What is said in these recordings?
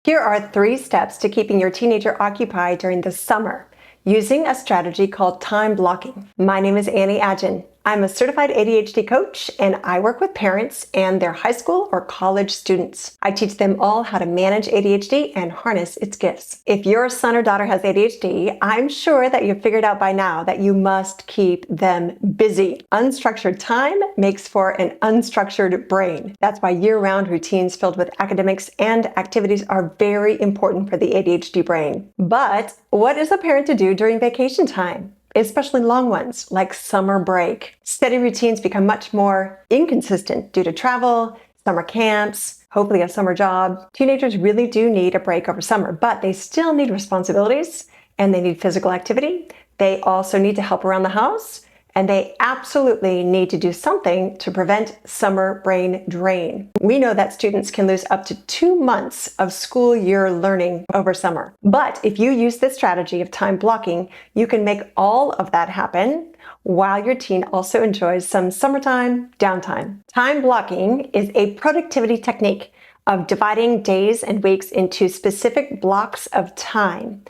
Here are 3 steps to keeping your teenager occupied during the summer using a strategy called time blocking. My name is Annie Adjen. I'm a certified ADHD coach, and I work with parents and their high school or college students. I teach them all how to manage ADHD and harness its gifts. If your son or daughter has ADHD, I'm sure that you've figured out by now that you must keep them busy. Unstructured time makes for an unstructured brain. That's why year-round routines filled with academics and activities are very important for the ADHD brain. But what is a parent to do during vacation time? Especially long ones like summer break. Steady routines become much more inconsistent due to travel, summer camps, hopefully a summer job. Teenagers really do need a break over summer, but they still need responsibilities and they need physical activity. They also need to help around the house, and they absolutely need to do something to prevent summer brain drain. We know that students can lose up to 2 months of school year learning over summer. But if you use this strategy of time blocking, you can make all of that happen while your teen also enjoys some summertime downtime. Time blocking is a productivity technique of dividing days and weeks into specific blocks of time.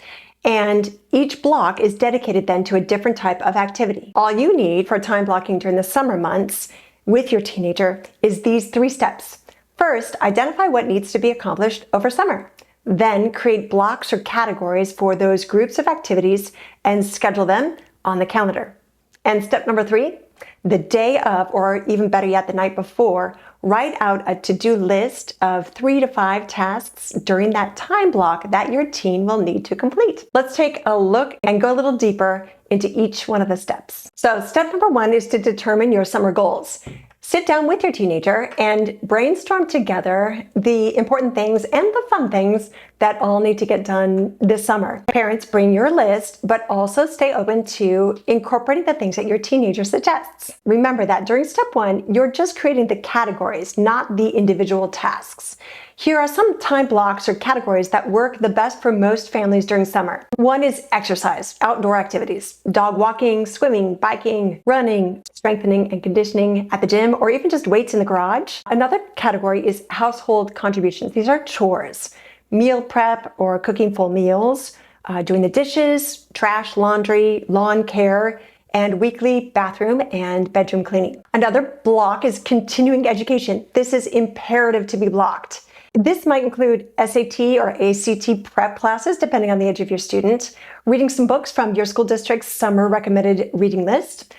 And each block is dedicated then to a different type of activity. All you need for time blocking during the summer months with your teenager is these 3 steps. First, identify what needs to be accomplished over summer. Then create blocks or categories for those groups of activities and schedule them on the calendar. And step number 3, the day of, or even better yet, the night before, write out a to-do list of 3 to 5 tasks during that time block that your teen will need to complete. Let's take a look and go a little deeper into each one of the steps. So step number 1 is to determine your summer goals. Sit down with your teenager and brainstorm together the important things and the fun things that all need to get done this summer. Parents, bring your list, but also stay open to incorporating the things that your teenager suggests. Remember that during step 1, you're just creating the categories, not the individual tasks. Here are some time blocks or categories that work the best for most families during summer. 1 is exercise, outdoor activities, dog walking, swimming, biking, running, strengthening and conditioning at the gym, or even just weights in the garage. Another category is household contributions. These are chores, meal prep or cooking full meals, doing the dishes, trash, laundry, lawn care, and weekly bathroom and bedroom cleaning. Another block is continuing education. This is imperative to be blocked. This might include SAT or ACT prep classes, depending on the age of your student, reading some books from your school district's summer recommended reading list.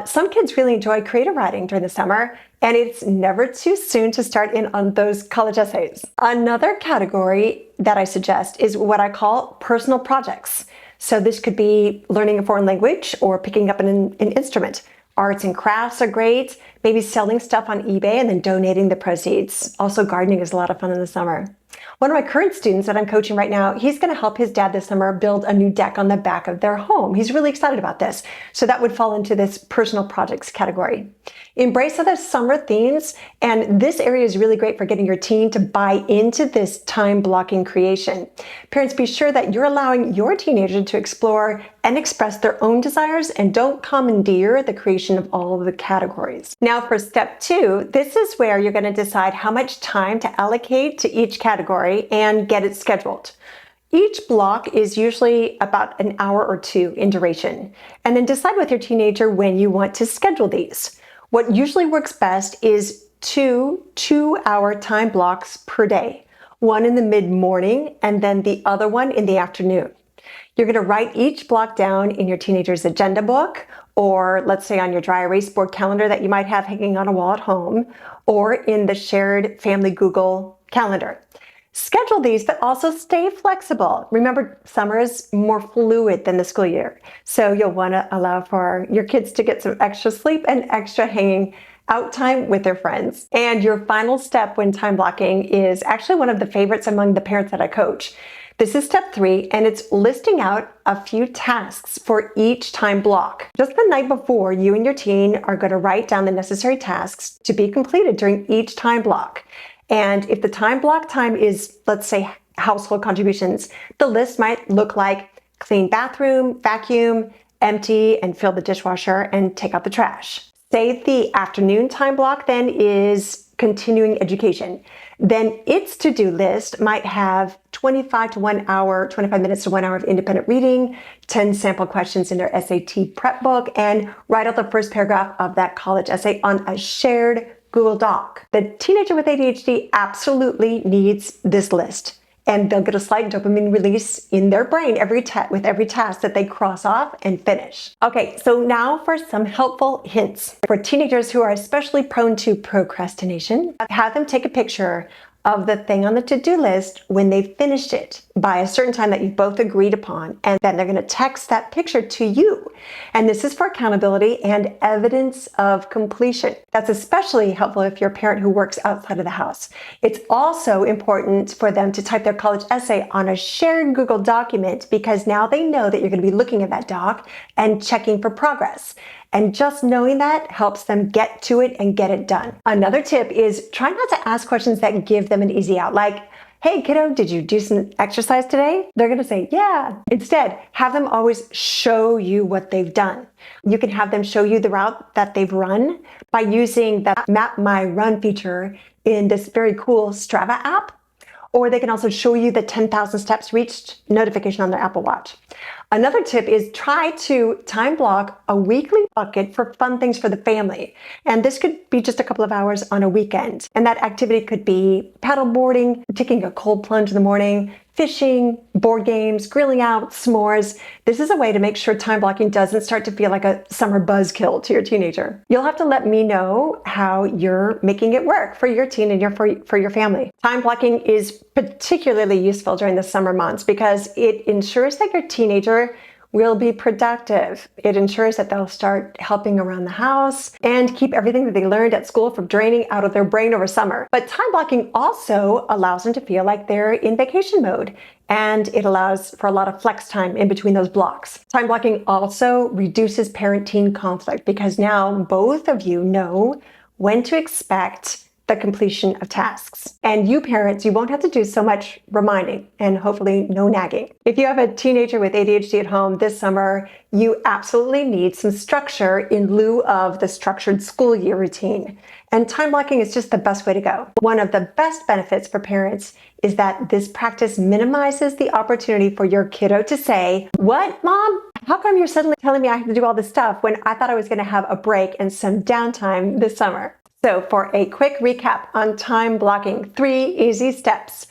Some kids really enjoy creative writing during the summer, and it's never too soon to start in on those college essays. Another category that I suggest is what I call personal projects. So this could be learning a foreign language or picking up an instrument. Arts and crafts are great, maybe selling stuff on eBay and then donating the proceeds. Also, gardening is a lot of fun in the summer. One of my current students that I'm coaching right now, he's going to help his dad this summer build a new deck on the back of their home. He's really excited about this. So that would fall into this personal projects category. Embrace other summer themes, and this area is really great for getting your teen to buy into this time blocking creation. Parents, be sure that you're allowing your teenager to explore and express their own desires, and don't commandeer the creation of all of the categories. Now for step 2, this is where you're going to decide how much time to allocate to each category and get it scheduled. Each block is usually about an hour or 2 in duration, and then decide with your teenager when you want to schedule these. What usually works best is 2 2-hour time blocks per day, one in the mid-morning and then the other one in the afternoon. You're going to write each block down in your teenager's agenda book, or let's say on your dry erase board calendar that you might have hanging on a wall at home, or in the shared family Google calendar. Schedule these, but also stay flexible. Remember, summer is more fluid than the school year, so you'll want to allow for your kids to get some extra sleep and extra hanging out time with their friends. And your final step when time blocking is actually one of the favorites among the parents that I coach. This is step 3, and it's listing out a few tasks for each time block. Just the night before, you and your teen are going to write down the necessary tasks to be completed during each time block. And if the time block time is, let's say, household contributions, the list might look like clean bathroom, vacuum, empty and fill the dishwasher, and take out the trash. Say the afternoon time block then is continuing education. then its to-do list might have 25 minutes to 1 hour of independent reading, 10 sample questions in their SAT prep book, and write out the first paragraph of that college essay on a shared Google Doc. The teenager with ADHD absolutely needs this list, and they'll get a slight dopamine release in their brain with every task that they cross off and finish. Okay, so now for some helpful hints. For teenagers who are especially prone to procrastination, have them take a picture of the thing on the to-do list when they've finished it by a certain time that you both agreed upon, and then they're going to text that picture to you. And this is for accountability and evidence of completion. That's especially helpful if you're a parent who works outside of the house. It's also important for them to type their college essay on a shared Google document, because now they know that you're going to be looking at that doc and checking for progress. And just knowing that helps them get to it and get it done. Another tip is try not to ask questions that give them an easy out, like, hey kiddo, did you do some exercise today? They're gonna say, yeah. Instead, have them always show you what they've done. You can have them show you the route that they've run by using the Map My Run feature in this very cool Strava app. Or they can also show you the 10,000 steps reached notification on their Apple Watch. Another tip is try to time block a weekly bucket for fun things for the family. And this could be just a couple of hours on a weekend. And that activity could be paddleboarding, taking a cold plunge in the morning, fishing, board games, grilling out, s'mores. This is a way to make sure time blocking doesn't start to feel like a summer buzzkill to your teenager. You'll have to let me know how you're making it work for your teen and for your family. Time blocking is particularly useful during the summer months because it ensures that your teenager will be productive. It ensures that they'll start helping around the house and keep everything that they learned at school from draining out of their brain over summer. But time blocking also allows them to feel like they're in vacation mode, and it allows for a lot of flex time in between those blocks. Time blocking also reduces parent-teen conflict because now both of you know when to expect the completion of tasks. And you parents, you won't have to do so much reminding and hopefully no nagging. If you have a teenager with ADHD at home this summer, you absolutely need some structure in lieu of the structured school year routine. And time blocking is just the best way to go. One of the best benefits for parents is that this practice minimizes the opportunity for your kiddo to say, "What, Mom? How come you're suddenly telling me I have to do all this stuff when I thought I was going to have a break and some downtime this summer?" So for a quick recap on time blocking, 3 easy steps.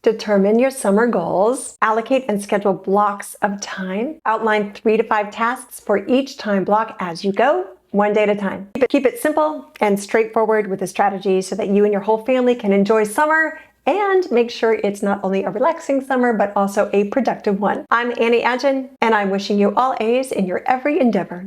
Determine your summer goals, allocate and schedule blocks of time, outline 3 to 5 tasks for each time block as you go, one day at a time. Keep it simple and straightforward with a strategy so that you and your whole family can enjoy summer and make sure it's not only a relaxing summer, but also a productive one. I'm Annie Adjen, and I'm wishing you all A's in your every endeavor.